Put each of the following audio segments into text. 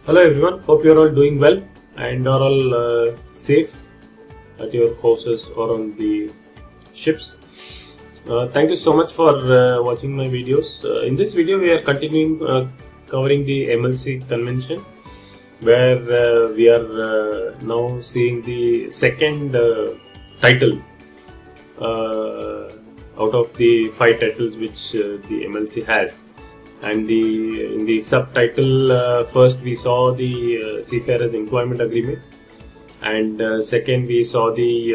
Hello everyone, hope you are all doing well and are all safe at your houses or on the ships. Thank you so much for watching my videos. In this video we are continuing covering the MLC convention, where we are now seeing the second title out of the 5 titles which the MLC has. And in the subtitle, first we saw the Seafarers Employment Agreement, and second we saw the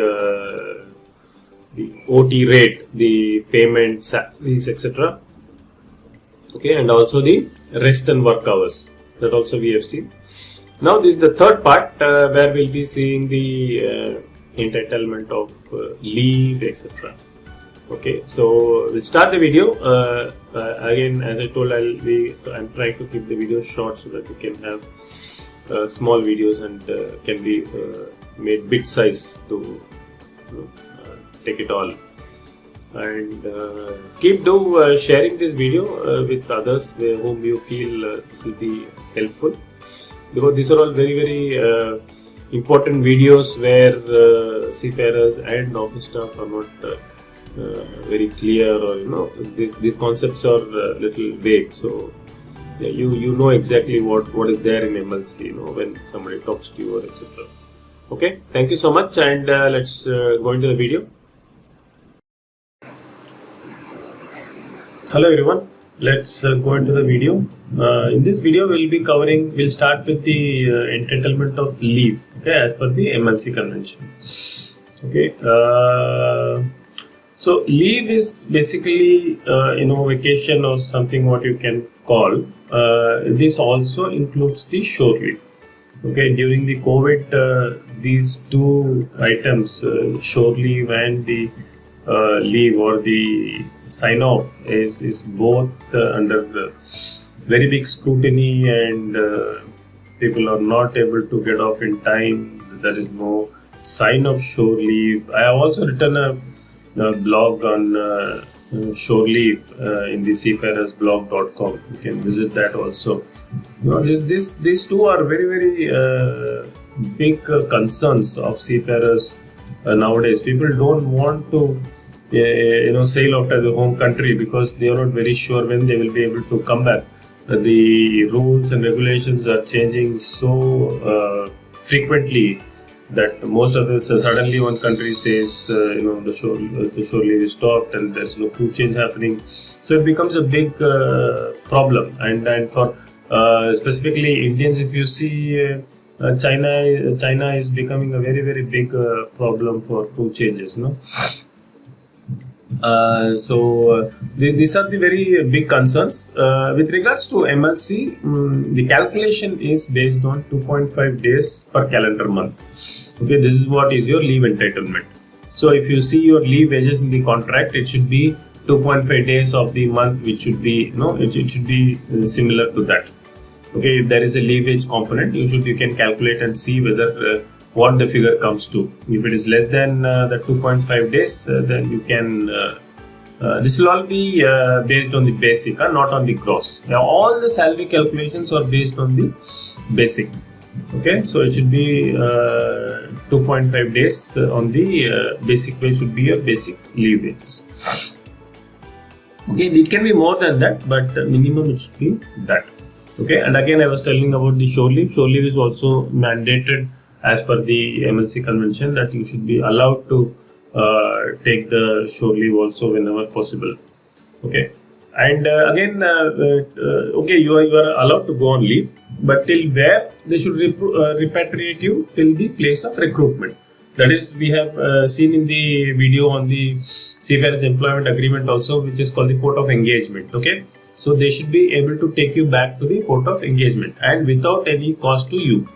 OT rate, the payment, salaries, etc. Okay, and also the rest and work hours, that also we have seen. Now this is the third part where we'll be seeing the entitlement of leave, etc. Okay, so we'll start the video. Again, as I told, I'm trying to keep the video short so that we can have small videos and can be made bit size to take it all. And keep sharing this video with others whom you feel this will be helpful, because these are all very important videos where seafarers and office staff are not very clear, or these concepts are little vague. So yeah, you know exactly what is there in MLC, when somebody talks to you or etc. Okay, thank you so much, and let's go into the video. Hello everyone, let's go into the video. In this video we'll start with the entitlement of leave, okay, as per the MLC convention. Okay, so leave is basically vacation or something what you can call. This also includes the shore leave. Okay, during the COVID, these two items, shore leave and the leave or the sign off, is both under very big scrutiny, and people are not able to get off in time. There is no sign of shore leave. I have also written a blog on shore leave in the seafarersblog.com. You can visit that also. These two are very big concerns of seafarers nowadays. People don't want to sail after the home country because they are not very sure when they will be able to come back. The rules and regulations are changing so frequently that most of this, suddenly one country says the shore leave is stopped and there's no crew change happening, so it becomes a big problem. And for specifically Indians, if you see, China is becoming a very big problem for crew changes. These are the very big concerns. With regards to MLC, the calculation is based on 2.5 days per calendar month. Okay, this is what is your leave entitlement. So if you see your leave wages in the contract, it should be 2.5 days of the month, which should be it should be similar to that. Okay, if there is a leave wage component, you can calculate and see whether what the figure comes to. If it is less than the 2.5 days, then you can this will all be based on the basic, not on the gross. Now all the salary calculations are based on the basic. Okay, so it should be 2.5 days on the basic wage should be your basic leave wages. Okay, it can be more than that, but minimum it should be that. Okay, and again I was telling about the shore leave. Shore leave is also mandated as per the MLC convention, that you should be allowed to take the shore leave also whenever possible. Okay, and again, okay, you are allowed to go on leave, but till where they should repatriate you? Till the place of recruitment. That is, we have seen in the video on the Seafarers Employment Agreement also, which is called the port of engagement. Okay, so they should be able to take you back to the port of engagement and without any cost to you.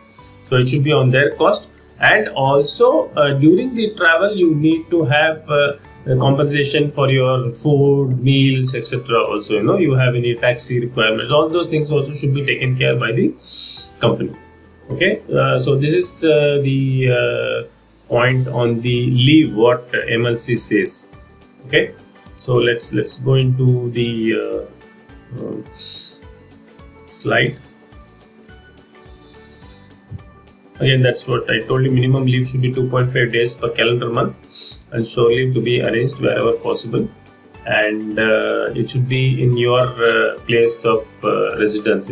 So it should be on their cost, and also during the travel you need to have compensation for your food, meals, etc. Also, you have any taxi requirements, all those things also should be taken care by the company. Okay, so this is the point on the leave what MLC says. Okay, so let's go into the slide. Again, that's what I told you. Minimum leave should be 2.5 days per calendar month, and shore leave to be arranged wherever possible. And it should be in your place of residence.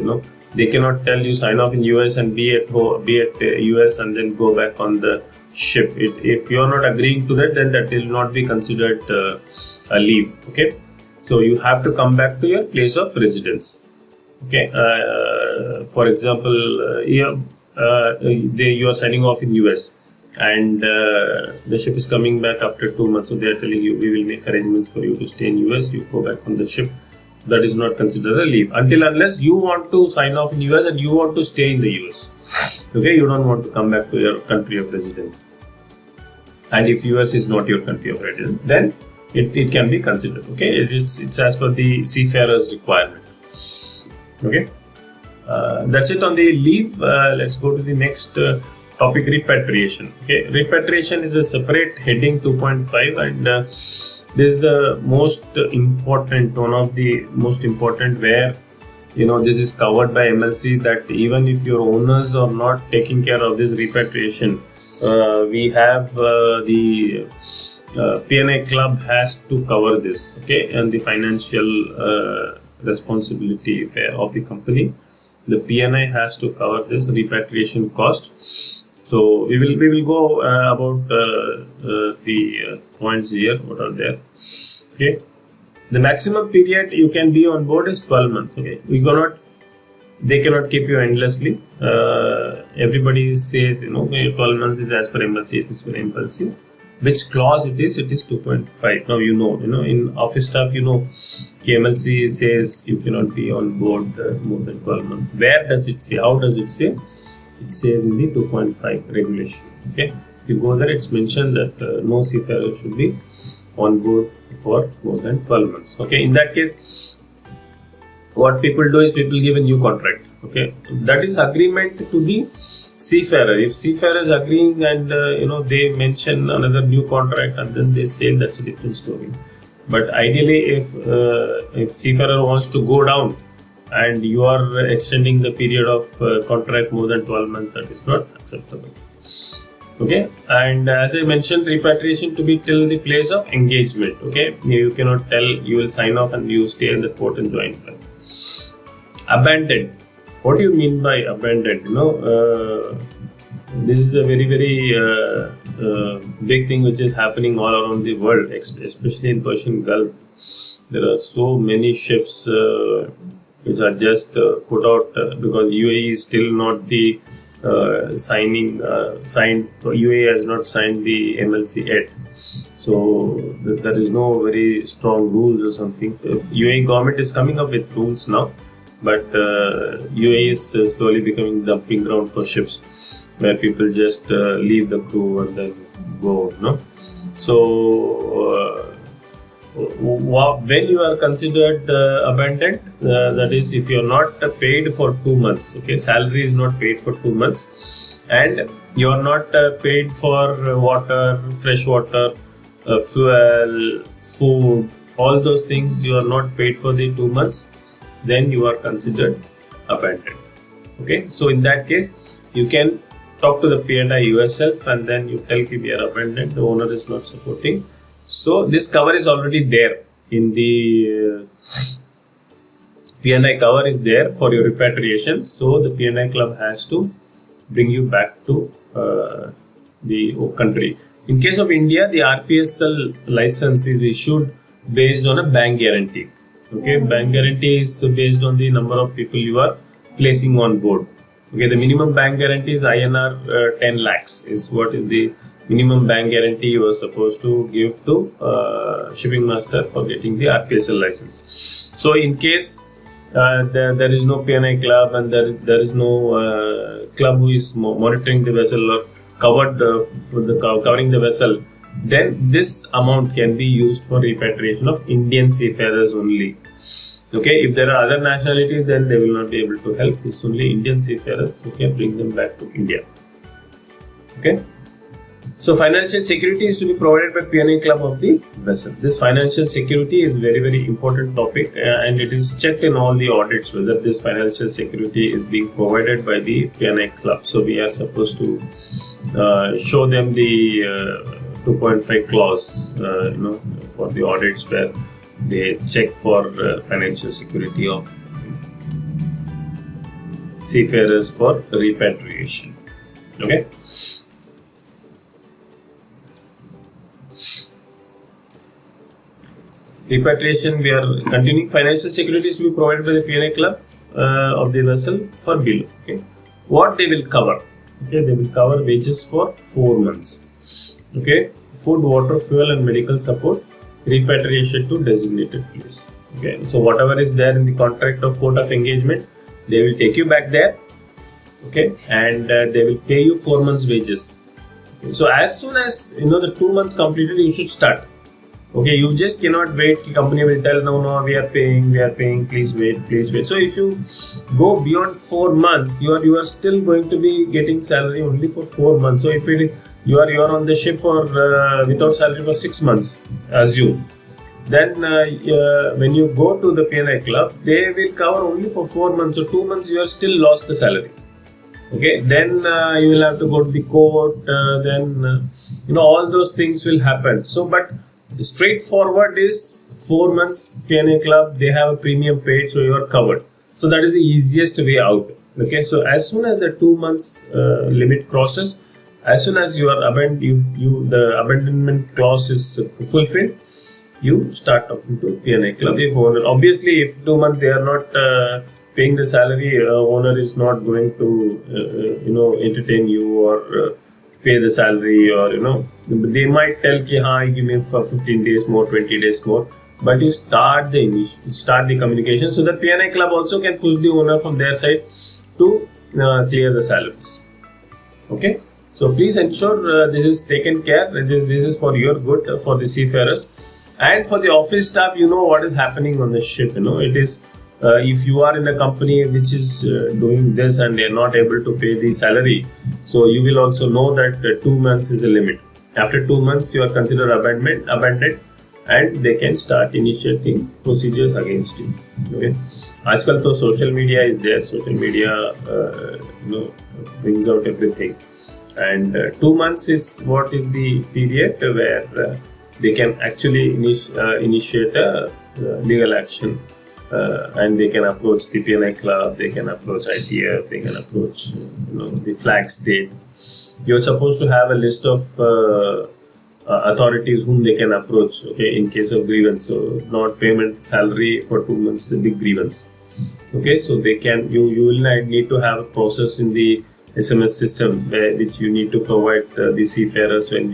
They cannot tell you sign off in US and be at US and then go back on the ship. If you are not agreeing to that, then that will not be considered a leave. Okay, so you have to come back to your place of residence. Okay, for example, you are signing off in US. And the ship is coming back after 2 months, so they are telling you, we will make arrangements for you to stay in US. You go back on the ship. That is not considered a leave unless you want to sign off in US and you want to stay in the US. Okay, you don't want to come back to your country of residence. And if US is not your country of residence, then it can be considered. Okay, it's as per the seafarers requirement. Okay, that's it on the leave. Let's go to the next topic, repatriation. Okay, repatriation is a separate heading 2.5, and this is the most important, one of the most important, where this is covered by MLC, that even if your owners are not taking care of this repatriation, we have the P&I club has to cover this. Okay, and the financial responsibility of the company, the P&I has to cover this repatriation cost. So we will go about the points here. What are there? Okay, the maximum period you can be on board is 12 months. Okay, they cannot keep you endlessly. Everybody says 12 months is as per MLC. It is per MLC. Which clause it is? It is 2.5. Now in office staff MLC says you cannot be on board more than 12 months. Where does it say? How does it say? It says in the 2.5 regulation. Okay, if you go there, it's mentioned that no seafarer should be on board for more than 12 months. Okay, in that case, what people do is people give a new contract. Okay, that is agreement to the seafarer. If seafarer is agreeing and they mention another new contract and then they say, that's a different story. But ideally, if seafarer wants to go down and you are extending the period of contract more than 12 months, that is not acceptable. Okay, and as I mentioned, repatriation to be till the place of engagement. Okay, you cannot tell you will sign off and you stay in the port and join. Abandoned. What do you mean by abandoned? This is a very, very big thing which is happening all around the world, especially in Persian Gulf. There are so many ships which are just put out because UAE is still not the signed. UAE has not signed the MLC yet, so there is no very strong rules or something. UAE government is coming up with rules now, but UAE is slowly becoming dumping ground for ships where people just leave the crew and then go. So when you are considered abandoned, that is if you are not paid for 2 months. Okay, salary is not paid for 2 months, and you are not paid for water, fresh water, fuel, food, all those things you are not paid for the 2 months, then you are considered abandoned. Okay, so in that case you can talk to the P&I yourself and then you tell we are abandoned, the owner is not supporting. So this cover is already there in the P&I cover is there for your repatriation. So the P&I club has to bring you back to the country. In case of India, the RPSL license is issued based on a bank guarantee. Okay, bank guarantee is based on the number of people you are placing on board. Okay, the minimum bank guarantee is INR 10 lakhs is what is the minimum bank guarantee you are supposed to give to shipping master for getting the RPSL license. So in case there is no P&I club and there is no club who is monitoring the vessel or covering the vessel, then this amount can be used for repatriation of Indian seafarers only. Okay, if there are other nationalities, then they will not be able to help. It's only Indian seafarers who can bring them back to India. Okay. So financial security is to be provided by P&I club of the vessel. This financial security is very, very important topic, and it is checked in all the audits whether this financial security is being provided by the P&I club. So we are supposed to show them the 2.5 clause, for the audits where they check for financial security of seafarers for repatriation. Okay. Repatriation, we are continuing. Financial security is to be provided by the P&I club of the vessel for below. Okay. What they will cover? Okay, they will cover wages for 4 months. Okay, food, water, fuel, and medical support. Repatriation to designated place. Okay, so whatever is there in the contract of port of engagement, they will take you back there. Okay, and they will pay you 4 months wages. Okay, so as soon as the 2 months completed, you should start. Okay, you just cannot wait. The company will tell, no, we are paying, please wait. So if you go beyond 4 months, you are still going to be getting salary only for 4 months. So if you are on the ship for without salary for 6 months, assume. Then when you go to the P&I club, they will cover only for 4 months. So 2 months you are still lost the salary. Okay, then you will have to go to the court. Then all those things will happen. So, but the straightforward is 4 months P&I club, they have a premium paid, so you are covered. So that is the easiest way out. Okay, so as soon as the 2 months limit crosses, as soon as you are the abandonment clause is fulfilled, you start talking to P&I club. If owner, obviously, if 2 months they are not paying the salary, owner is not going to entertain you or pay the salary, or they might tell ki give me for 15 days more, 20 days more, but you start the communication so that P&I club also can push the owner from their side to clear the salaries. Okay, so please ensure this is taken care. This is for your good, for the seafarers and for the office staff. What is happening on the ship. It is if you are in a company which is doing this and they are not able to pay the salary, so you will also know that 2 months is the limit. After 2 months, you are considered abandoned, and they can start initiating procedures against you. Okay. Aajkal to social media is there. Social media, brings out everything, and 2 months is what is the period where they can actually initiate a legal action. And they can approach the P&I club, they can approach ITF, they can approach the flag state. You're supposed to have a list of authorities whom they can approach, okay, in case of grievance. So not payment salary for 2 months is a big grievance. Okay, so they can you will need to have a process in the SMS system which you need to provide the seafarers when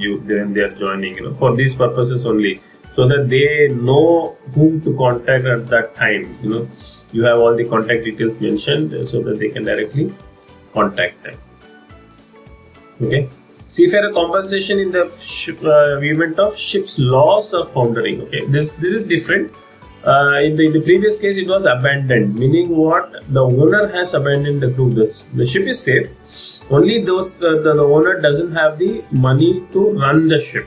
they are joining, for these purposes only. So that they know whom to contact at that time. You have all the contact details mentioned so that they can directly contact them. Okay. Seafarer compensation in the event of ship's loss or foundering. Okay. This is different. In the previous case, it was abandoned, meaning what? The owner has abandoned the crew. The ship is safe. Only the owner doesn't have the money to run the ship.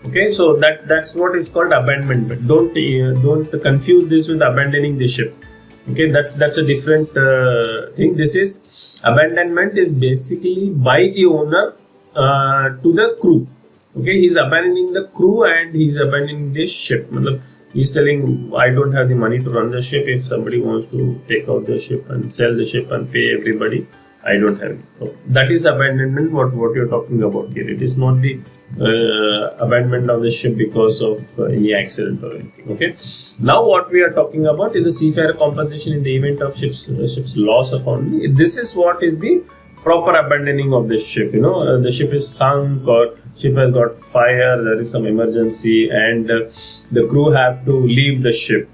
Okay, so that's what is called abandonment. Don't confuse this with abandoning the ship. Okay, that's a different thing. This is abandonment is basically by the owner to the crew. Okay, he's abandoning the crew and he's abandoning the ship. He's telling, I don't have the money to run the ship. If somebody wants to take out the ship and sell the ship and pay everybody, I don't have it. So that is abandonment. What you're talking about here. It is not the abandonment of the ship because of any accident or anything. Okay. Now what we are talking about is the seafarer compensation in the event of ship's loss or foundering. This is what is the proper abandoning of the ship. The ship is sunk or ship has got fire. There is some emergency and the crew have to leave the ship.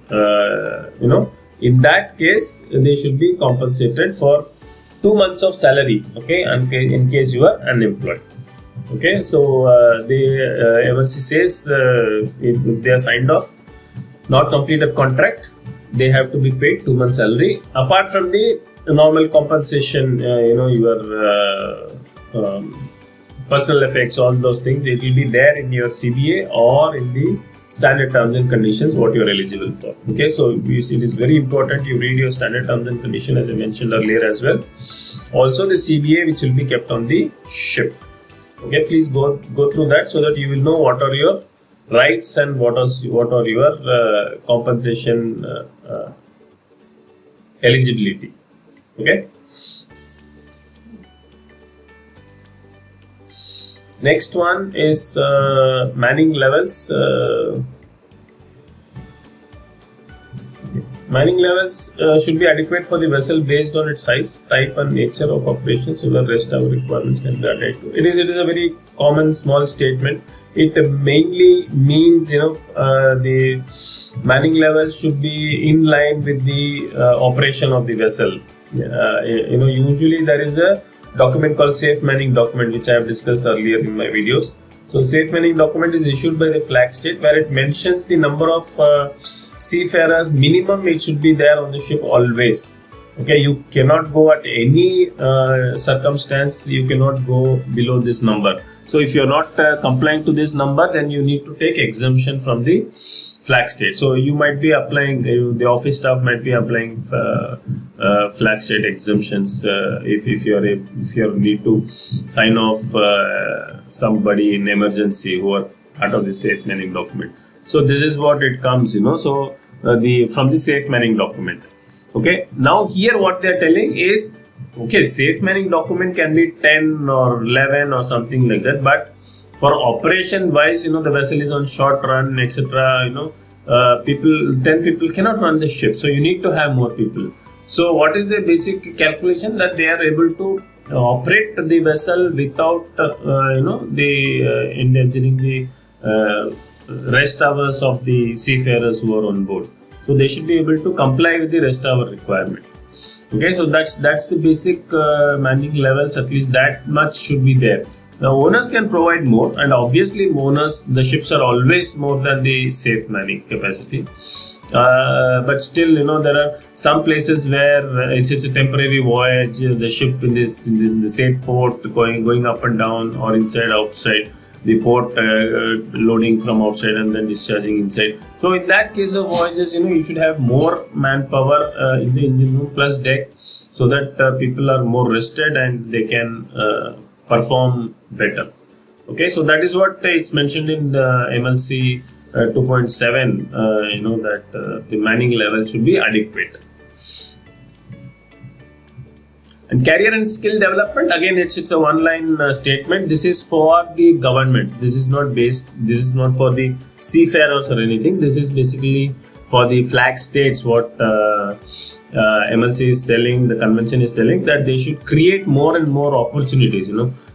In that case, they should be compensated for 2 months of salary, okay, in case you are unemployed. Okay, so the MLC says if they are signed off, not completed contract, they have to be paid 2 months salary. Apart from the normal compensation, your personal effects, all those things, it will be there in your CBA or in the standard terms and conditions what you are eligible for. Okay, so it is very important you read your standard terms and conditions, as I mentioned earlier as well. Also the CBA which will be kept on the ship. Okay, please go through that so that you will know what are your rights and what are your compensation eligibility. Okay. Next one is manning levels. Manning levels should be adequate for the vessel based on its size, type and nature of operations, so the rest of our requirements can be added to. It is a very common small statement. It mainly means, the manning level should be in line with the operation of the vessel. Usually there is a document called safe manning document, which I have discussed earlier in my videos. So safe manning document is issued by the flag state, where it mentions the number of seafarers minimum it should be there on the ship always. Okay, you cannot go at any circumstance, you cannot go below this number. So if you are not complying to this number, then you need to take exemption from the flag state. So you might be applying, the office staff might be applying flag state exemptions if you need to sign off somebody in emergency who are part of the safe manning document. So this is what it comes, so from the safe manning document. Okay, now here what they are telling is, okay, safe manning document can be 10 or 11 or something like that, but for operation wise, the vessel is on short run, etc. 10 people cannot run the ship, so you need to have more people. So what is the basic calculation? That they are able to operate the vessel without endangering the rest hours of the seafarers who are on board. So they should be able to comply with the rest hour requirement. Okay, so that's the basic manning levels. At least that much should be there. The owners can provide more, and obviously the ships are always more than the safe manning capacity. But still, there are some places where it's a temporary voyage. The ship in the same port going up and down, or inside outside the port, loading from outside and then discharging inside. So in that case of voyages, you should have more manpower in the engine room plus deck, so that people are more rested and they can perform better. Okay, so that is what is mentioned in the MLC 2.7, that the manning level should be adequate. And career and skill development, again, it's a one-line statement. This is for the government. This is not for the seafarers or anything. This is basically for the flag states. What MLC is telling, the convention is telling, that they should create more and more opportunities.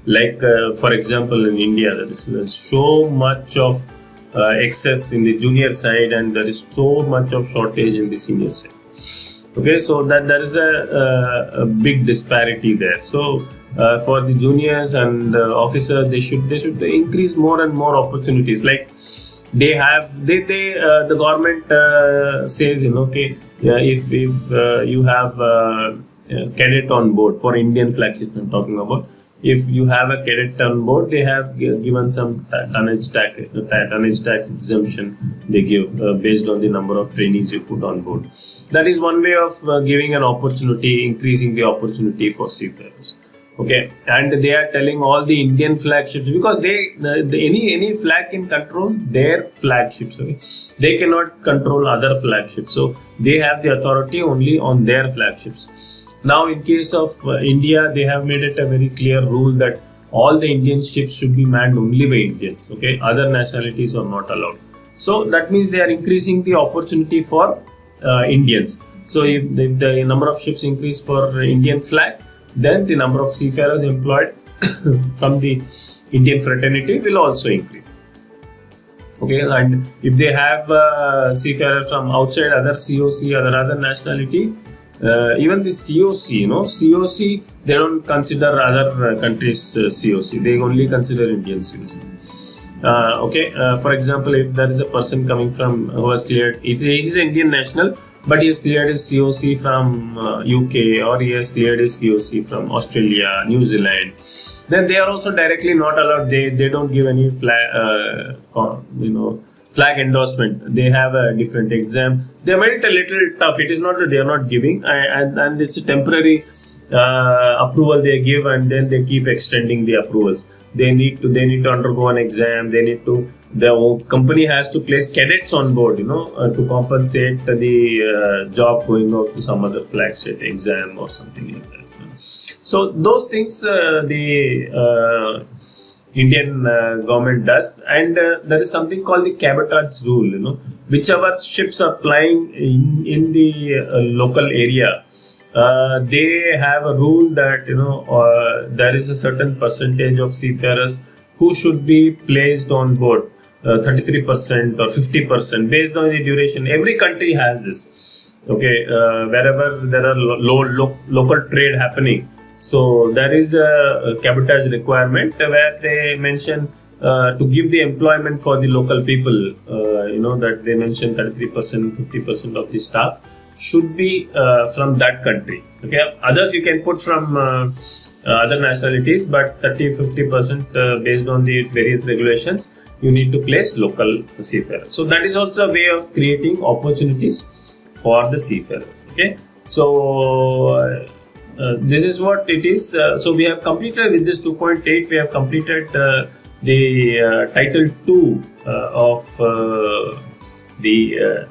Like for example, in India, there's so much of excess in the junior side, and there is so much of shortage in the senior side. Okay, so that there is a big disparity there. So for the juniors and officers, they should increase more and more opportunities. Like the government says, if you have cadet on board for Indian flagships, I'm talking about. If you have a cadet on board, they have given some tonnage tax exemption they give based on the number of trainees you put on board. That is one way of giving an opportunity, increasing the opportunity for seafarers. Okay, and they are telling all the Indian flagships, because any flag can control their flagships. Okay, they cannot control other flagships, so they have the authority only on their flagships. Now, in case of India, they have made it a very clear rule that all the Indian ships should be manned only by Indians. Okay, other nationalities are not allowed. So that means they are increasing the opportunity for Indians. So if the number of ships increase for Indian flag, then the number of seafarers employed from the Indian fraternity will also increase. Okay, and if they have seafarers from outside, other COC, other nationality, even the COC, COC, they don't consider other countries COC, they only consider Indian COC. For example, if there is a person coming from who has cleared, he is an Indian national but he has cleared his COC from UK, or he has cleared his COC from Australia, New Zealand, then they are also directly not allowed. They don't give any flag endorsement. They have a different exam. They made it a little tough. It is not that they are not giving, and it's a temporary approval they give, and then they keep extending the approvals. They need to undergo an exam. The company has to place cadets on board, to compensate the job going out to some other flag state exam or something like that. So those things the Indian government does, and there is something called the cabotage rule. Whichever ships are plying in the local area, they have a rule that there is a certain percentage of seafarers who should be placed on board, 33% or 50% based on the duration. Every country has this. Okay, wherever there are local trade happening, so there is a cabotage requirement where they mention to give the employment for the local people. That they mention 33%, 50% of the staff should be from that country. Okay, others you can put from other nationalities, but 30-50% based on the various regulations, you need to place local seafarers. So that is also a way of creating opportunities for the seafarers. Okay, so this is what it is. So we have completed with this 2.8. We have completed the Title 2 of the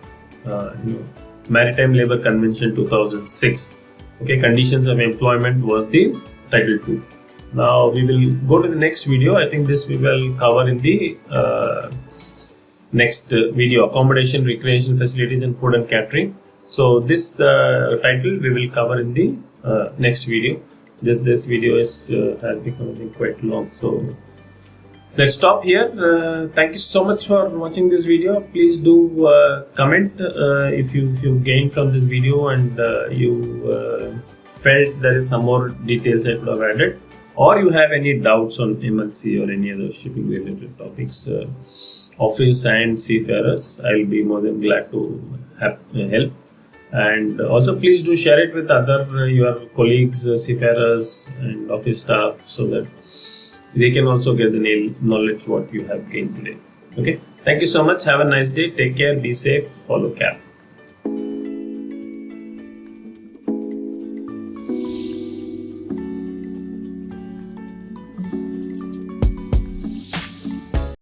Maritime Labour Convention 2006. Okay, conditions of employment was the Title 2. Now we will go to the next video. I think this we will cover in the next video: accommodation, recreation facilities, and food and catering. So this title we will cover in the next video. This video has become quite long. So let's stop here. Thank you so much for watching this video. Please do comment if you gained from this video and you felt there is some more details I could have added, or you have any doubts on MLC or any other shipping related topics, office and seafarers. I will be more than glad to help. And also please do share it with other your colleagues, seafarers and office staff, so that they can also get the knowledge what you have gained today. Okay, thank you so much. Have a nice day. Take care. Be safe. Follow CAP.